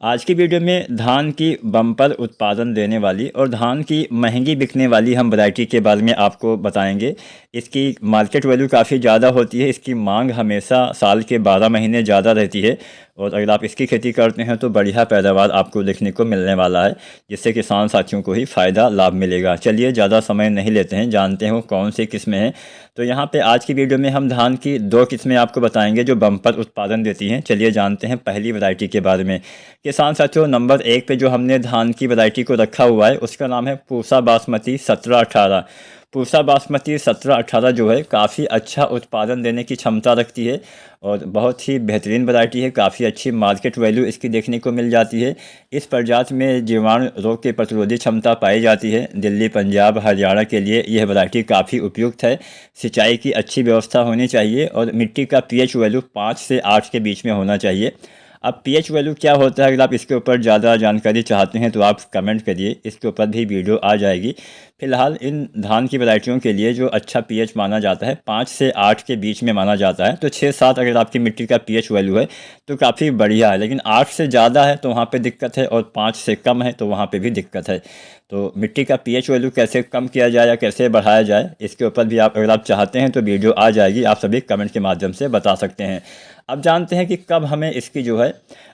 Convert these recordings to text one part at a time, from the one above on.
आज की वीडियो में धान की बम्पर उत्पादन देने वाली और धान की महंगी बिकने वाली हम वैरायटी के बारे में आपको बताएंगे। इसकी मार्केट वैल्यू काफ़ी ज़्यादा होती है, इसकी मांग हमेशा साल के 12 महीने ज़्यादा रहती है और अगर आप इसकी खेती करते हैं तो बढ़िया पैदावार आपको देखने को मिलने वाला है, जिससे किसान साथियों को ही फ़ायदा लाभ मिलेगा। चलिए ज़्यादा समय नहीं लेते हैं, जानते हैं वो कौन सी किस्में हैं। तो यहाँ पे आज की वीडियो में हम धान की 2 किस्में आपको बताएंगे जो बम्पर उत्पादन देती हैं। चलिए जानते हैं पहली वैरायटी के बारे में। किसान साथियों, नंबर 1 पे जो हमने धान की वैरायटी को रखा हुआ है उसका नाम है पूसा बासमती 1718। पूसा बासमती 1718 जो है काफ़ी अच्छा उत्पादन देने की क्षमता रखती है और बहुत ही बेहतरीन वैरायटी है। काफ़ी अच्छी मार्केट वैल्यू इसकी देखने को मिल जाती है। इस प्रजाति में जीवाणु रोग के प्रतिरोधी क्षमता पाई जाती है। दिल्ली, पंजाब, हरियाणा के लिए यह वैरायटी काफ़ी उपयुक्त है। सिंचाई की अच्छी व्यवस्था होनी चाहिए और मिट्टी का पीएच वैल्यू 5 से 8 के बीच में होना चाहिए। अब पीएच वैल्यू क्या होता है, अगर आप इसके ऊपर ज़्यादा जानकारी चाहते हैं तो आप कमेंट करिए, इसके ऊपर भी वीडियो आ जाएगी। फिलहाल इन धान की वैरायटियों के लिए जो अच्छा पीएच माना जाता है 5 से 8 के बीच में माना जाता है। तो 6-7 अगर आपकी मिट्टी का पीएच वैल्यू है तो काफ़ी बढ़िया है, लेकिन 8 से ज़्यादा है तो वहाँ पे दिक्कत है और 5 से कम है तो वहाँ पे भी दिक्कत है। तो मिट्टी का पीएच वैल्यू कैसे कम किया जाए या कैसे बढ़ाया जाए, इसके ऊपर भी आप अगर आप चाहते हैं तो वीडियो आ जाएगी, आप सभी कमेंट के माध्यम से बता सकते हैं। अब जानते हैं कि कब हमें इसकी जो है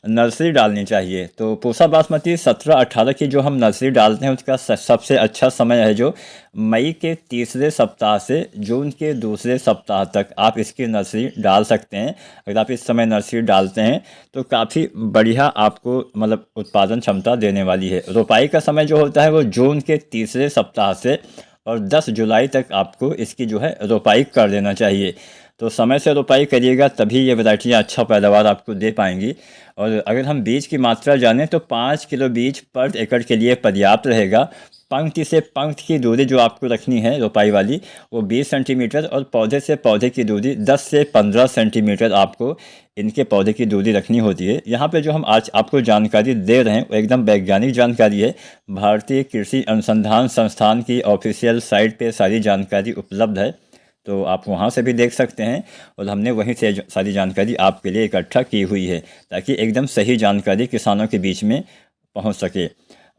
नर्सरी डालनी चाहिए। तो पूसा बासमती 1718 की जो हम नर्सरी डालते हैं उसका सबसे अच्छा समय है जो मई के तीसरे सप्ताह से जून के दूसरे सप्ताह तक आप इसकी नर्सरी डाल सकते हैं। अगर आप इस समय नर्सरी डालते हैं तो काफ़ी बढ़िया आपको मतलब उत्पादन क्षमता देने वाली है। रोपाई का समय जो होता है वो जून के तीसरे सप्ताह से और 10 जुलाई तक आपको इसकी जो है रोपाई कर देना चाहिए। तो समय से रोपाई करिएगा तभी ये वैरायटियाँ अच्छा पैदावार आपको दे पाएंगी। और अगर हम बीज की मात्रा जानें तो 5 किलो बीज पर एकड़ के लिए पर्याप्त रहेगा। पंक्ति से पंक्ति की दूरी जो आपको रखनी है रोपाई वाली वो 20 सेंटीमीटर और पौधे से पौधे की दूरी 10 से 15 सेंटीमीटर आपको इनके पौधे की दूरी रखनी होती है। यहाँ पे जो हम आज आपको जानकारी दे रहे हैं वो एकदम वैज्ञानिक जानकारी है। भारतीय कृषि अनुसंधान संस्थान की ऑफिशियल साइट पे सारी जानकारी उपलब्ध है, तो आप वहाँ से भी देख सकते हैं और हमने वहीं से सारी जानकारी आपके लिए इकट्ठा की हुई है ताकि एकदम सही जानकारी किसानों के बीच में पहुँच सके।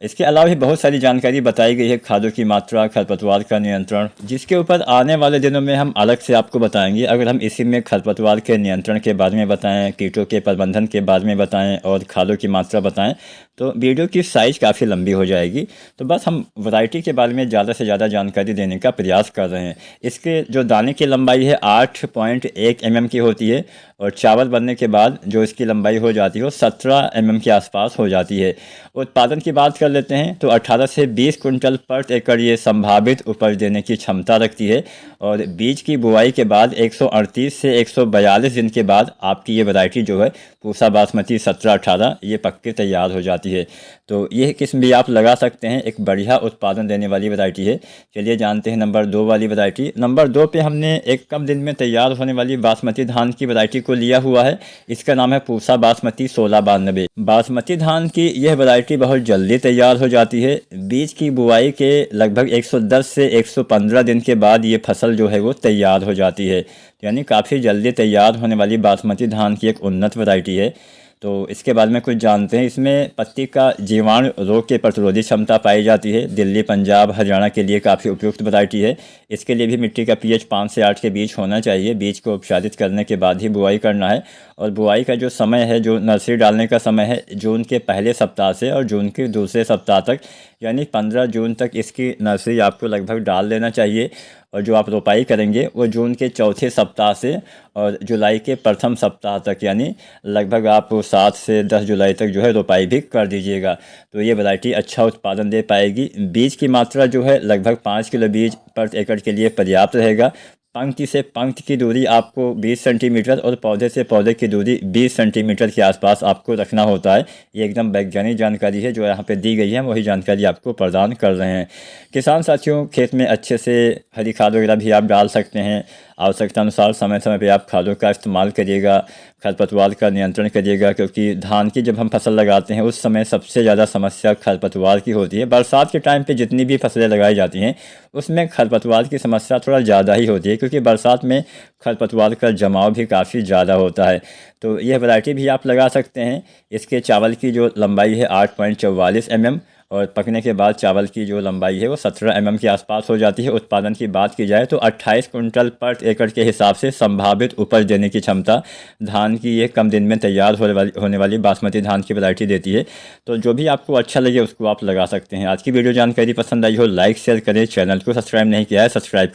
इसके अलावा भी बहुत सारी जानकारी बताई गई है, खादों की मात्रा, खरपतवार का नियंत्रण, जिसके ऊपर आने वाले दिनों में हम अलग से आपको बताएंगे। अगर हम इसी में खरपतवार के नियंत्रण के बारे में बताएं, कीटों के प्रबंधन के बारे में बताएं और खादों की मात्रा बताएं तो वीडियो की साइज़ काफ़ी लंबी हो जाएगी। तो बस हम वैरायटी के बारे में ज़्यादा से ज़्यादा जानकारी देने का प्रयास कर रहे हैं। इसके जो दाने की लंबाई है 8.1 mm की होती है और चावल बनने के बाद जो इसकी लंबाई हो जाती है वो 17 mm के आसपास हो जाती है। उत्पादन की बात कर लेते हैं तो 18 से 20 कुंटल पर एकड़ ये संभावित उपज देने की क्षमता रखती है और बीज की बुआई के बाद 138 से 142 दिन के बाद आपकी ये वैरायटी जो है पूसा बासमती 1718 ये पक्के तैयार हो जाती है। तो ये किस्म भी आप लगा सकते हैं, एक बढ़िया उत्पादन देने वाली वैरायटी है। चलिए जानते हैं नंबर 2 वाली वैरायटी। नंबर 2 पे हमने एक कम दिन में तैयार होने वाली बासमती धान की वैरायटी को लिया हुआ है। इसका नाम है पूसा बासमती 1692। बासमती धान की यह वैरायटी बहुत जल्दी तैयार हो जाती है। बीज की बुआई के लगभग 110 से 115 दिन के बाद ये फसल जो है वो तैयार हो जाती है, यानी काफ़ी जल्दी तैयार होने वाली बासमती धान की एक उन्नत वैरायटी है। तो इसके बारे में कुछ जानते हैं। इसमें पत्ती का जीवाणु रोग के प्रतिरोधी क्षमता पाई जाती है। दिल्ली, पंजाब, हरियाणा के लिए काफ़ी उपयुक्त वैरायटी है। इसके लिए भी मिट्टी का पीएच 5 से 8 के बीच होना चाहिए। बीज को उपचारित करने के बाद ही बुआई करना है और बुआई का जो समय है, जो नर्सरी डालने का समय है, जून के पहले सप्ताह से और जून के दूसरे सप्ताह तक, यानी 15 जून तक इसकी नर्सरी आपको लगभग डाल देना चाहिए। और जो आप रोपाई करेंगे वो जून के चौथे सप्ताह से और जुलाई के प्रथम सप्ताह तक, यानी लगभग आप 7 से 10 जुलाई तक जो है रोपाई भी कर दीजिएगा। तो ये वैरायटी अच्छा उत्पादन दे पाएगी। बीज की मात्रा जो है लगभग 5 किलो बीज पर एकड़ के लिए पर्याप्त रहेगा। पंक्ति से पंक्ति की दूरी आपको 20 सेंटीमीटर और पौधे से पौधे की दूरी 20 सेंटीमीटर के आसपास आपको रखना होता है। ये एकदम वैज्ञानिक जानकारी है जो यहाँ पे दी गई है, वही जानकारी आपको प्रदान कर रहे हैं। किसान साथियों, खेत में अच्छे से हरी खाद वगैरह भी आप डाल सकते हैं। आवश्यकता अनुसार समय समय पर आप खादों का इस्तेमाल करिएगा, खरपतवार का नियंत्रण करिएगा, क्योंकि धान की जब हम फसल लगाते हैं उस समय सबसे ज़्यादा समस्या खरपतवार की होती है। बरसात के टाइम पे जितनी भी फसलें लगाई जाती हैं उसमें खरपतवार की समस्या थोड़ा ज़्यादा ही होती है, क्योंकि बरसात में खरपतवार का जमाव भी काफ़ी ज़्यादा होता है। तो यह वैरायटी भी आप लगा सकते हैं। इसके चावल की जो लंबाई है 8.44 mm और पकने के बाद चावल की जो लंबाई है वो 17 mm के आसपास हो जाती है। उत्पादन की बात की जाए तो 28 कुंटल पर एकड़ के हिसाब से संभावित उपज देने की क्षमता धान की ये कम दिन में तैयार होने वाली बासमती धान की वैरायटी देती है। तो जो भी आपको अच्छा लगे उसको आप लगा सकते हैं। आज की वीडियो जानकारी पसंद आई हो लाइक शेयर करें, चैनल को सब्सक्राइब नहीं किया है सब्सक्राइब करें।